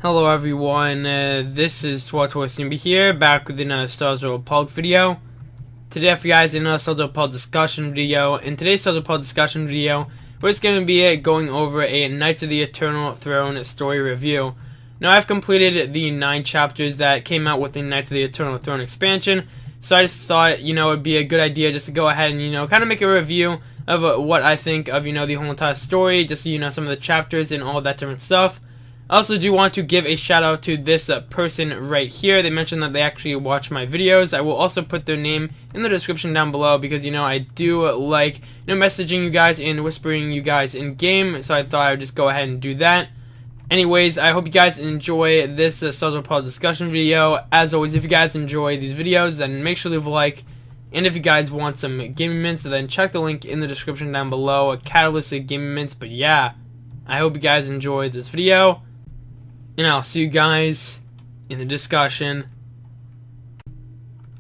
Hello everyone, this is SWTOR here, back with another SWTOR Pulg video. Today for you guys another SWTOR Pulg discussion video. In today's SWTOR Pulg discussion video, we're just going to be going over a Knights of the Eternal Throne story review. Now I've completed the 9 chapters that came out with the Knights of the Eternal Throne expansion, so I just thought, it would be a good idea just to go ahead and, kind of make a review of what I think of, the whole entire story, just, some of the chapters and all that different stuff. I also do want to give a shout out to this person right here. They mentioned that they actually watch my videos. I will also put their name in the description down below because I do like messaging you guys and whispering you guys in game, so I thought I would just go ahead and do that. Anyways, I hope you guys enjoy this SWTOR Pulg discussion video. As always, if you guys enjoy these videos, then make sure to leave a like. And if you guys want some gaming mints, then check the link in the description down below. A catalyst of gaming mints. But yeah, I hope you guys enjoyed this video. And I'll see you guys in the discussion.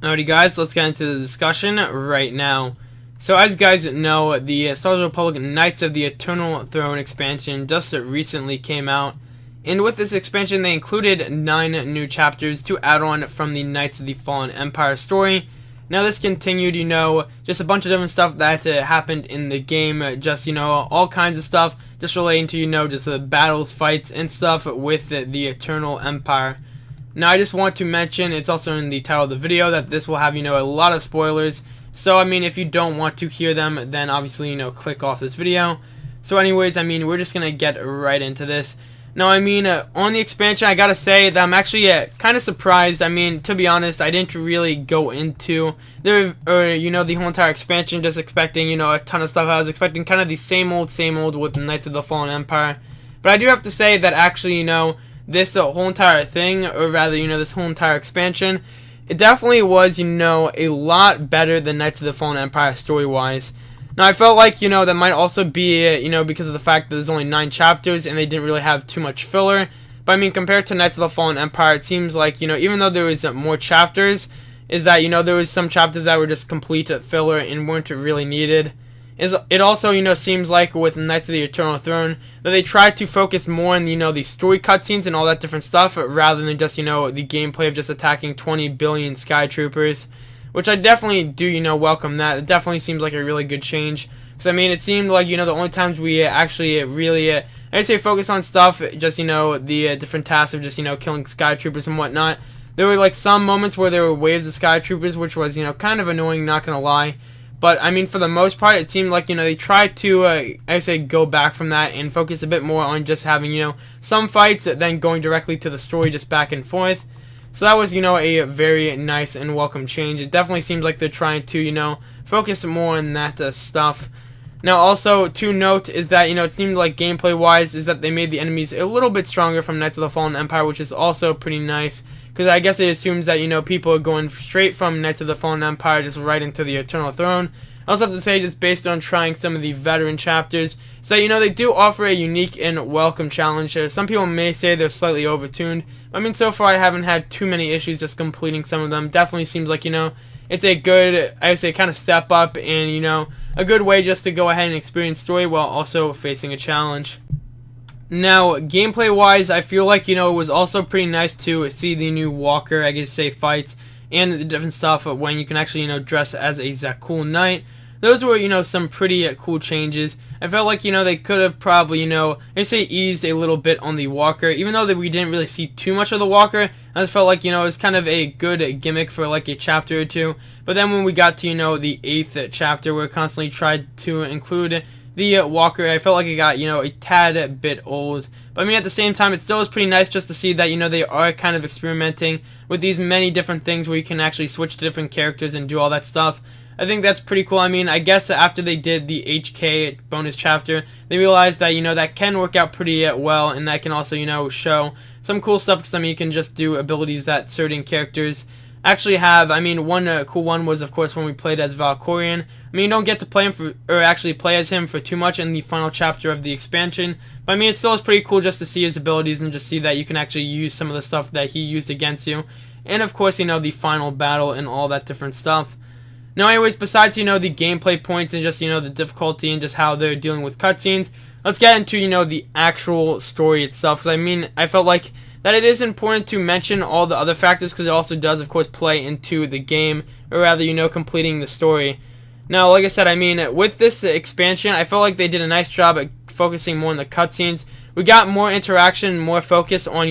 Alrighty guys, let's get into the discussion right now. So as you guys know, the SWTOR Pulg Knights of the Eternal Throne expansion just recently came out. And with this expansion, they included 9 new chapters to add on from the Knights of the Fallen Empire story. Now this continued, just a bunch of different stuff that happened in the game, just, all kinds of stuff, just relating to, just the battles, fights, and stuff with the Eternal Empire. Now I just want to mention, it's also in the title of the video, that this will have, a lot of spoilers. So, if you don't want to hear them, then obviously, click off this video. So anyways, we're just gonna get right into this. Now, on the expansion, I gotta say that I'm actually kind of surprised. To be honest, I didn't really go into the whole entire expansion just expecting, a ton of stuff. I was expecting kind of the same old with Knights of the Fallen Empire. But I do have to say that actually, this whole entire thing, or rather, this whole entire expansion, it definitely was, a lot better than Knights of the Fallen Empire story-wise. Now, I felt like, that might also be, because of the fact that there's only 9 chapters and they didn't really have too much filler. But, compared to Knights of the Fallen Empire, it seems like, even though there was more chapters, is that, there was some chapters that were just complete filler and weren't really needed. It also, seems like with Knights of the Eternal Throne, that they tried to focus more on, the story cutscenes and all that different stuff, rather than just, the gameplay of just attacking 20 billion Sky Troopers. Which I definitely do, welcome that. It definitely seems like a really good change. Because, it seemed like, the only times we actually really, I'd say focus on stuff, just, the different tasks of just, killing Sky Troopers and whatnot. There were, like, some moments where there were waves of Sky Troopers, which was, kind of annoying, not gonna lie. But, for the most part, it seemed like, they tried to, I'd say, go back from that and focus a bit more on just having, some fights, then going directly to the story, just back and forth. So that was, a very nice and welcome change. It definitely seems like they're trying to, focus more on that stuff. Now, also, to note is that, it seemed like gameplay-wise is that they made the enemies a little bit stronger from Knights of the Fallen Empire, which is also pretty nice. Because I guess it assumes that, people are going straight from Knights of the Fallen Empire just right into the Eternal Throne. I also have to say, just based on trying some of the veteran chapters, so they do offer a unique and welcome challenge. Some people may say they're slightly overtuned. So far I haven't had too many issues just completing some of them. Definitely seems like, it's a good, I would say, kind of step up and, a good way just to go ahead and experience story while also facing a challenge. Now, gameplay-wise, I feel like, it was also pretty nice to see the new Walker, I guess say, fights and the different stuff when you can actually, dress as a Zakul Knight. Those were, some pretty cool changes. I felt like, they could have probably, I say eased a little bit on the Walker. Even though that we didn't really see too much of the Walker, I just felt like, it was kind of a good gimmick for like a chapter or two. But then when we got to, the 8th chapter, where we constantly tried to include the Walker, I felt like it got, a tad bit old. But at the same time, it still is pretty nice just to see that, they are kind of experimenting with these many different things where you can actually switch to different characters and do all that stuff. I think that's pretty cool. I guess after they did the HK bonus chapter, they realized that, that can work out pretty well, and that can also, show some cool stuff, because, you can just do abilities that certain characters actually have. One cool one was, of course, when we played as Valkorion. You don't get to play him actually play as him for too much in the final chapter of the expansion, but it still is pretty cool just to see his abilities and just see that you can actually use some of the stuff that he used against you. And, of course, the final battle and all that different stuff. Now, anyways, besides, the gameplay points and just, the difficulty and just how they're dealing with cutscenes, let's get into, the actual story itself. Because, I mean, I felt like that it is important to mention all the other factors, because it also does, of course, play into the game, or rather, completing the story. Now, like I said, I mean, with this expansion, I felt like they did a nice job at focusing more on the cutscenes. We got more interaction, more focus on,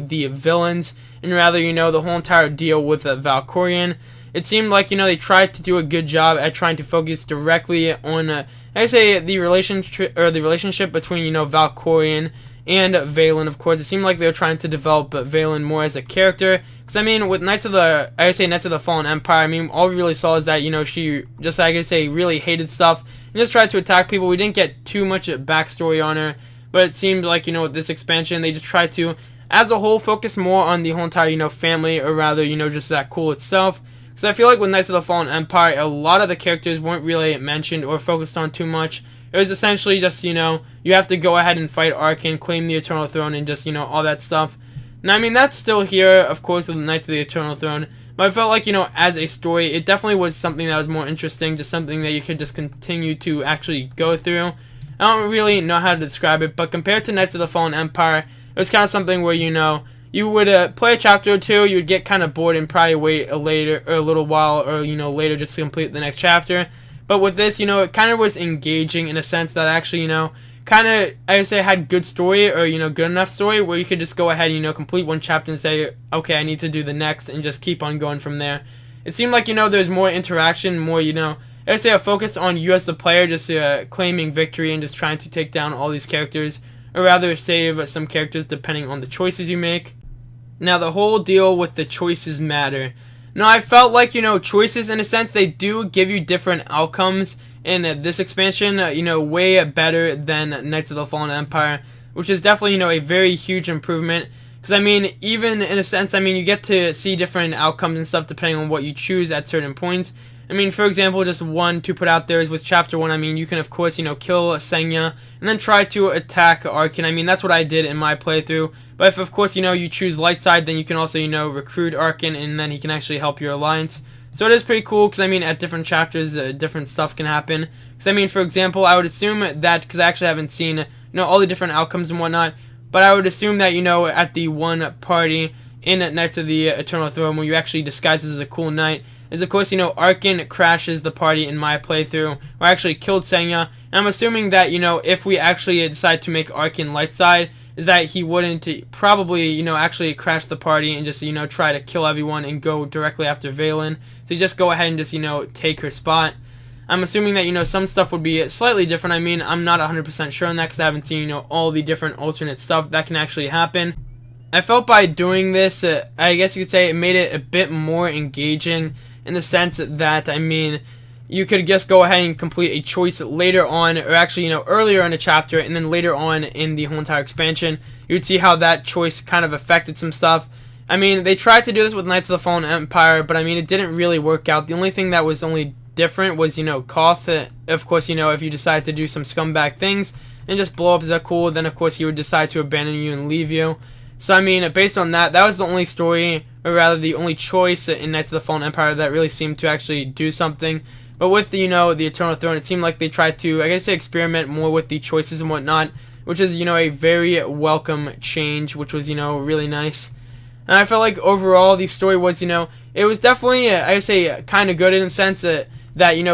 the villains, and rather, the whole entire deal with Valkyrian. It seemed like, they tried to do a good job at trying to focus directly on, I say, the relationship between, Valkyrian and Valen. Of course, it seemed like they were trying to develop Valen more as a character. Because, I mean, with Knights of the Fallen Empire, I mean, all we really saw is that, she just, really hated stuff and just tried to attack people. We didn't get too much backstory on her, but it seemed like, with this expansion, they just tried to, as a whole, focus more on the whole entire, family, or rather, just that cool itself. Because I feel like with Knights of the Fallen Empire, a lot of the characters weren't really mentioned or focused on too much. It was essentially just, you have to go ahead and fight Arkin, claim the Eternal Throne, and just, all that stuff. Now, I mean, that's still here, of course, with Knights of the Eternal Throne. But I felt like, as a story, it definitely was something that was more interesting, just something that you could just continue to actually go through. I don't really know how to describe it, but compared to Knights of the Fallen Empire, it was kind of something where, you would play a chapter or two, you would get kind of bored and probably wait a little while, or, later just to complete the next chapter. But with this, it kind of was engaging in a sense that actually, kind of, I would say, had good story, or, good enough story, where you could just go ahead and, complete one chapter and say, okay, I need to do the next, and just keep on going from there. It seemed like, there's more interaction, more, I would say a focus on you as the player, just claiming victory and just trying to take down all these characters, or rather save some characters depending on the choices you make. Now, the whole deal with the choices matter. Now, I felt like, choices, in a sense, they do give you different outcomes in this expansion, way better than Knights of the Fallen Empire, which is definitely, a very huge improvement. Because, I mean, even in a sense, I mean, you get to see different outcomes and stuff depending on what you choose at certain points. I mean, for example, just one to put out there is with Chapter 1, I mean, you can, of course, kill Senya, and then try to attack Arkin. I mean, that's what I did in my playthrough. But if, of course, you choose light side, then you can also, recruit Arkin, and then he can actually help your alliance. So it is pretty cool, because, I mean, at different chapters, different stuff can happen. Because, I mean, for example, I would assume that, because I actually haven't seen, all the different outcomes and whatnot, but I would assume that, at the one party in Knights of the Eternal Throne, where you actually disguise as a cool knight, is, of course, Arkin crashes the party in my playthrough, where I actually killed Senya. And I'm assuming that, if we actually decide to make Arkin light side, is that he wouldn't probably, actually crash the party and just, try to kill everyone and go directly after Valen. So just go ahead and just, take her spot. I'm assuming that, some stuff would be slightly different. I mean, I'm not 100% sure on that, because I haven't seen, all the different alternate stuff that can actually happen. I felt by doing this, I guess you could say it made it a bit more engaging, in the sense that, I mean, you could just go ahead and complete a choice later on, or actually, earlier in a chapter, and then later on in the whole entire expansion, you would see how that choice kind of affected some stuff. I mean, they tried to do this with Knights of the Fallen Empire, but I mean, it didn't really work out. The only thing that was only different was, Koth. Of course, if you decide to do some scumbag things and just blow up Zakul, then of course he would decide to abandon you and leave you. So, I mean, based on that, that was the only story, or rather the only choice in Knights of the Fallen Empire that really seemed to actually do something. But with the, the Eternal Throne, it seemed like they tried to, I guess, experiment more with the choices and whatnot, which is, a very welcome change, which was, really nice. And I felt like overall the story was, it was definitely, I would say, kind of good in a sense that,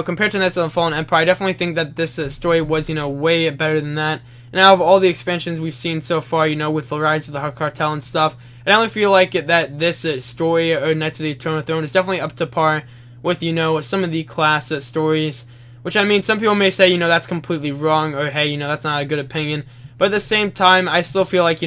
compared to Knights of the Fallen Empire, I definitely think that this story was, way better than that. And out of all the expansions we've seen so far, with the Rise of the Heart Cartel and stuff, I definitely feel like that this story, or Knights of the Eternal Throne, is definitely up to par with, some of the class stories. Which, I mean, some people may say, that's completely wrong, or hey, that's not a good opinion. But at the same time, I still feel like,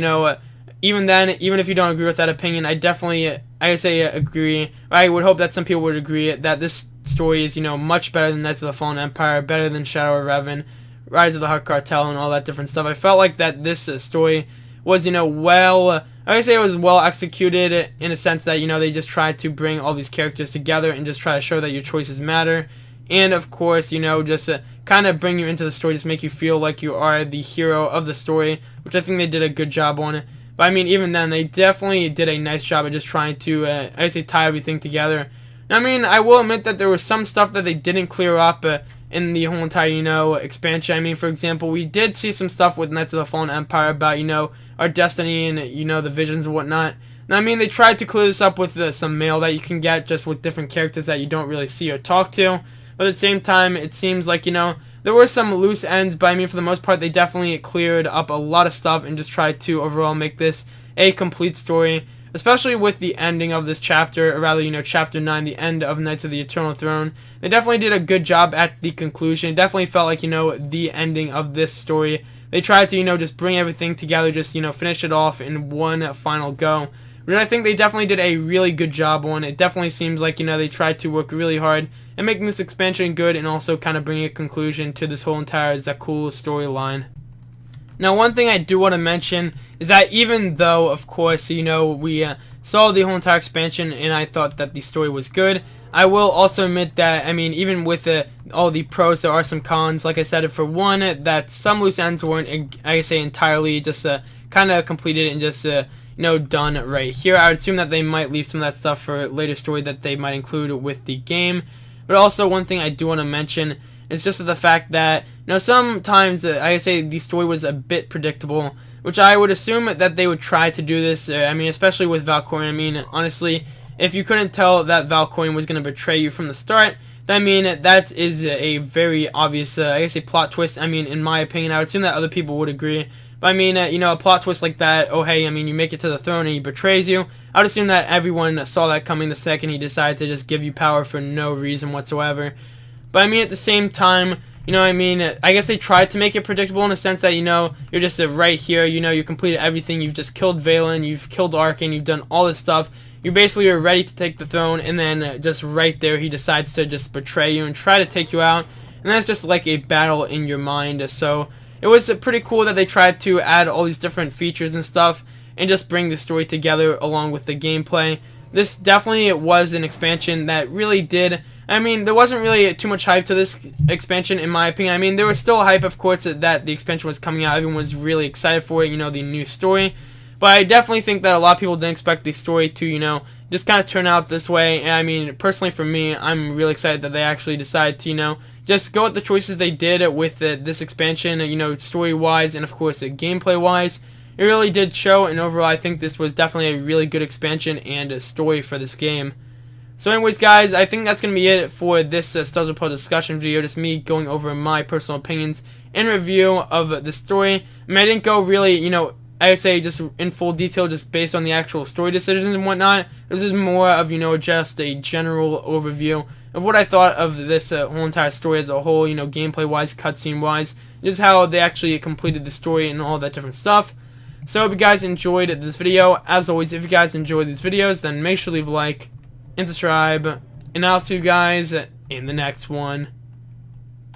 even then, even if you don't agree with that opinion, I definitely, I would say, agree. I would hope that some people would agree that this story is, much better than Knights of the Fallen Empire, better than Shadow of Revan, Rise of the Heart Cartel, and all that different stuff. I felt like that this story was, well, I would say it was well executed in a sense that, they just tried to bring all these characters together and just try to show that your choices matter. And, of course, just kind of bring you into the story, just make you feel like you are the hero of the story, which I think they did a good job on it. But, I mean, even then, they definitely did a nice job of just trying to, I would say, tie everything together. I mean, I will admit that there was some stuff that they didn't clear up in the whole entire, expansion. I mean, for example, we did see some stuff with Knights of the Fallen Empire about, our destiny and, the visions and whatnot. And I mean, they tried to clear this up with some mail that you can get just with different characters that you don't really see or talk to. But at the same time, it seems like, there were some loose ends, but I mean, for the most part, they definitely cleared up a lot of stuff and just tried to overall make this a complete story. Especially with the ending of this chapter, or rather, chapter 9, the end of Knights of the Eternal Throne. They definitely did a good job at the conclusion. It definitely felt like, the ending of this story. They tried to, just bring everything together, just, finish it off in one final go. Which I think they definitely did a really good job on. It definitely seems like, they tried to work really hard at making this expansion good and also kind of bringing a conclusion to this whole entire Zakul storyline. Now, one thing I do want to mention is that even though, of course, we saw the whole entire expansion and I thought that the story was good, I will also admit that, I mean, even with all the pros, there are some cons. Like I said, for one, that some loose ends weren't, I say, entirely just kind of completed and just, done right here. I would assume that they might leave some of that stuff for later story that they might include with the game. But also, one thing I do want to mention is just the fact that, sometimes, I say, the story was a bit predictable, which I would assume that they would try to do this, I mean, especially with Valkorion. I mean, honestly, if you couldn't tell that Valkorion was going to betray you from the start, then, I mean, that is a very obvious, I guess, a plot twist. I mean, in my opinion, I would assume that other people would agree. But, I mean, a plot twist like that, oh, hey, I mean, you make it to the throne and he betrays you, I would assume that everyone saw that coming the second he decided to just give you power for no reason whatsoever. But, I mean, at the same time, I guess they tried to make it predictable in a sense that, you're just right here, you completed everything, you've just killed Valen, you've killed Arkan, you've done all this stuff, you basically are ready to take the throne, and then just right there, he decides to just betray you and try to take you out, and that's just like a battle in your mind. So, it was pretty cool that they tried to add all these different features and stuff, and just bring the story together along with the gameplay. This definitely was an expansion that really did, I mean, there wasn't really too much hype to this expansion, in my opinion. I mean, there was still hype, of course, that the expansion was coming out. Everyone was really excited for it, the new story. But I definitely think that a lot of people didn't expect the story to, just kind of turn out this way. And I mean, personally for me, I'm really excited that they actually decided to, just go with the choices they did with this expansion, story-wise and, of course, gameplay-wise. It really did show, and overall, I think this was definitely a really good expansion and a story for this game. So anyways, guys, I think that's going to be it for this SWTOR discussion video, just me going over my personal opinions and review of the story. I mean, I didn't go really, I say just in full detail just based on the actual story decisions and whatnot. This is more of, just a general overview of what I thought of this whole entire story as a whole, gameplay-wise, cutscene-wise, just how they actually completed the story and all that different stuff. So I hope you guys enjoyed this video. As always, if you guys enjoyed these videos, then make sure to leave a like and subscribe, and I'll see you guys in the next one.